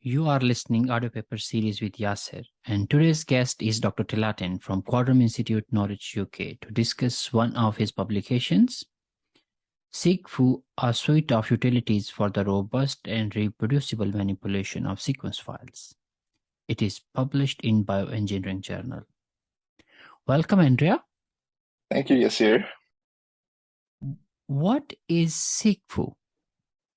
You are listening audio paper series with Yasir, and today's guest is Dr. Telatin from Quadram Institute, Norwich, UK, to discuss one of his publications, SeqFu, a suite of utilities for the robust and reproducible manipulation of sequence files. It is published in Bioengineering Journal. Welcome, Andrea. Thank you, Yasir. What is SeqFu?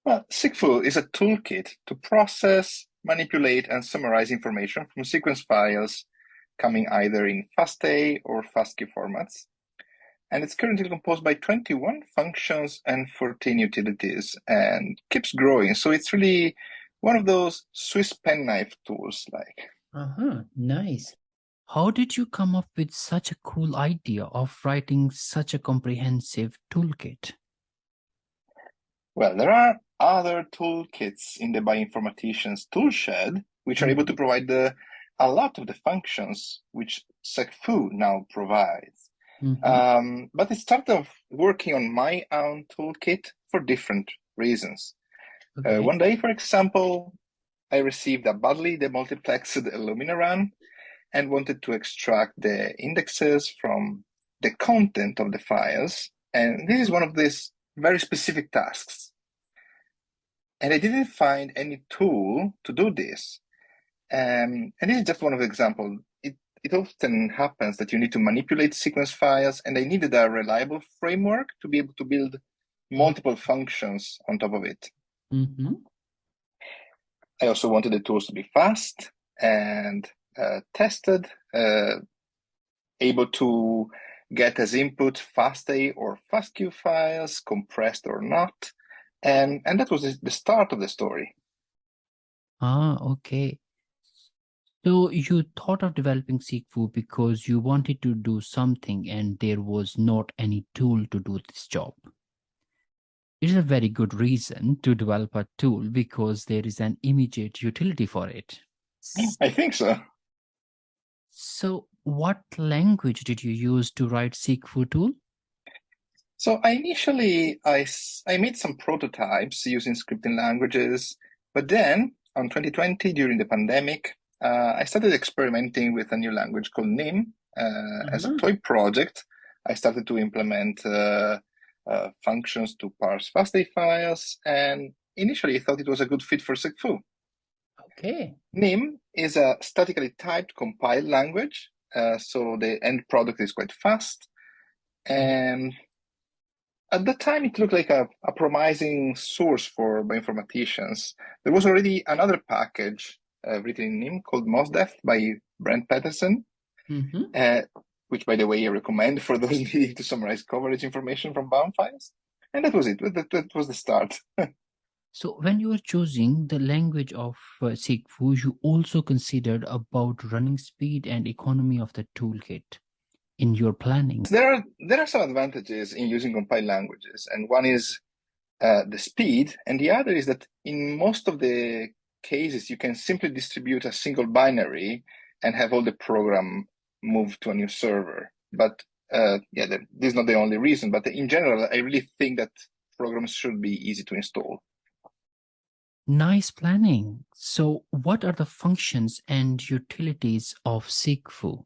Well, SeqFu is a toolkit to process, manipulate, and summarize information from sequence files coming either in FASTA or FASTQ formats. And it's currently composed by 21 functions and 14 utilities and keeps growing. So it's really one of those Swiss penknife tools like. Nice. How did you come up with such a cool idea of writing such a comprehensive toolkit? Well, there are other toolkits in the bioinformaticians toolshed which are able to provide a lot of the functions which SeqFu now provides. But I started working on my own toolkit for different reasons. Okay. One day, for example, I received a badly demultiplexed Illumina run and wanted to extract the indexes from the content of the files. And this is one of these very specific tasks. And I didn't find any tool to do this. And this is just one of the examples. It often happens that you need to manipulate sequence files, and I needed a reliable framework to be able to build multiple functions on top of it. I also wanted the tools to be fast and tested, able to get as input FASTA or FASTQ files, compressed or not. And that was the start of the story. Okay. So you thought of developing SeqFu because you wanted to do something and there was not any tool to do this job. It is a very good reason to develop a tool because there is an immediate utility for it. I think so. So what language did you use to write SeqFu tool? So initially, I made some prototypes using scripting languages, but then on 2020, during the pandemic, I started experimenting with a new language called NIM. As a toy project, I started to implement functions to parse FASTA files, and initially I thought it was a good fit for SeqFu. Okay. NIM is a statically typed compiled language, so the end product is quite fast. And at the time, it looked like a promising source for bioinformaticians. There was already another package written in NIM called MOSDEF by Brent Peterson, which, by the way, I recommend for those needing to summarize coverage information from bound files. And that was it. That was the start. So when you were choosing the language of SeqFu, you also considered about running speed and economy of the toolkit in your planning. There are some advantages in using compiled languages, and one is the speed, and the other is that in most of the cases, you can simply distribute a single binary and have all the program moved to a new server. But this is not the only reason, but in general, I really think that programs should be easy to install. Nice planning. So what are the functions and utilities of SeqFu?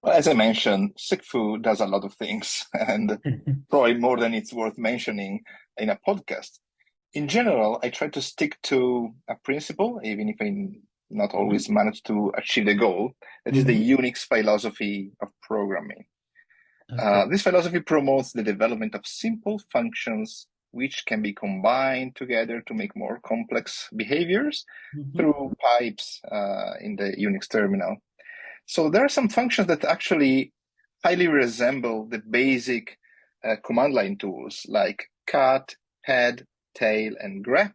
Well, as I mentioned, SeqFu does a lot of things, and probably more than it's worth mentioning in a podcast. In general, I try to stick to a principle, even if I not always manage to achieve the goal. That is the Unix philosophy of programming. Okay. This philosophy promotes the development of simple functions which can be combined together to make more complex behaviors through pipes in the Unix terminal. So there are some functions that actually highly resemble the basic command line tools like cat, head, tail, and grep,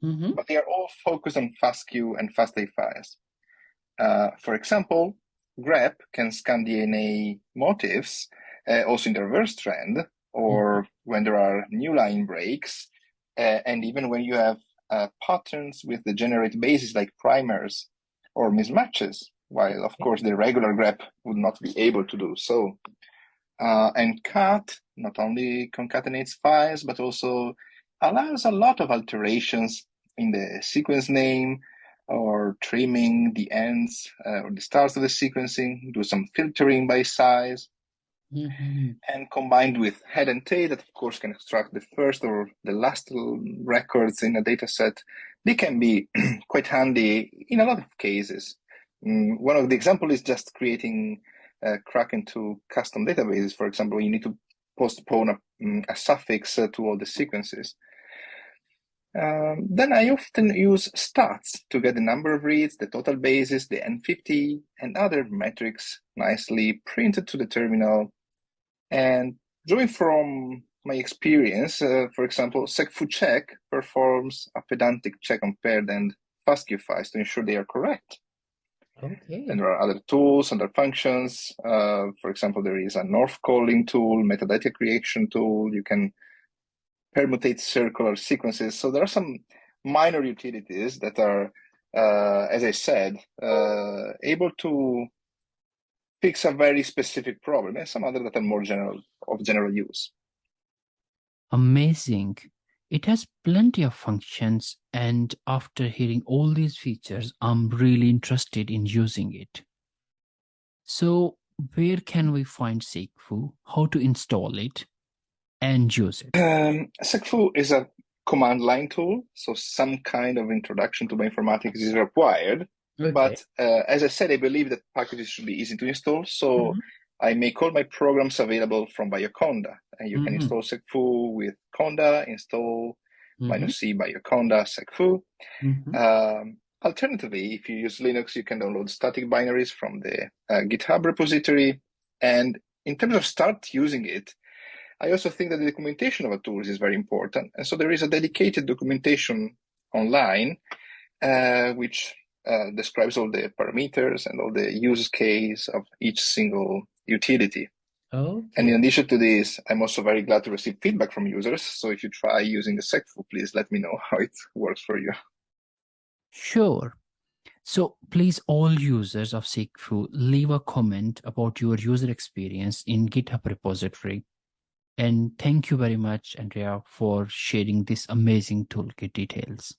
but they are all focused on FASTQ and FASTA files. For example, grep can scan DNA motifs also in the reverse trend, or when there are new line breaks, and even when you have patterns with the generate bases like primers or mismatches, while of course the regular grep would not be able to do so. And cat not only concatenates files, but also allows a lot of alterations in the sequence name or trimming the ends or the starts of the sequencing, do some filtering by size. And combined with head and tail, that of course can extract the first or the last records in a data set, they can be quite handy in a lot of cases. One of the examples is just creating crack into custom databases. For example, you need to postpone a suffix to all the sequences. Then I often use stats to get the number of reads, the total bases, the N50, and other metrics nicely printed to the terminal. And drawing from my experience, for example, SeqFu check performs a pedantic check on paired and FASTQ files to ensure they are correct. Okay. And there are other tools and other functions. For example, there is a north calling tool, metadata creation tool. You can permutate circular sequences. So there are some minor utilities that are, as I said, able to fix a very specific problem, and some other that are more general use. Amazing. It has plenty of functions, and after hearing all these features, I'm really interested in using it. So where can we find SeqFu, how to install it, and use it? SeqFu is a command line tool, so some kind of introduction to bioinformatics is required. Okay. But as I said, I believe that packages should be easy to install. So I make all my programs available from Bioconda. And you can install SeqFu with Conda, install -c Bioconda SeqFu. Alternatively, if you use Linux, you can download static binaries from the GitHub repository. And in terms of start using it, I also think that the documentation of a tool is very important. And so there is a dedicated documentation online, which describes all the parameters and all the use case of each single utility. Okay. And in addition to this, I'm also very glad to receive feedback from users. So if you try using the SeqFu, please let me know how it works for you. Sure. So please, all users of SeqFu, leave a comment about your user experience in GitHub repository. And thank you very much, Andrea, for sharing this amazing toolkit details.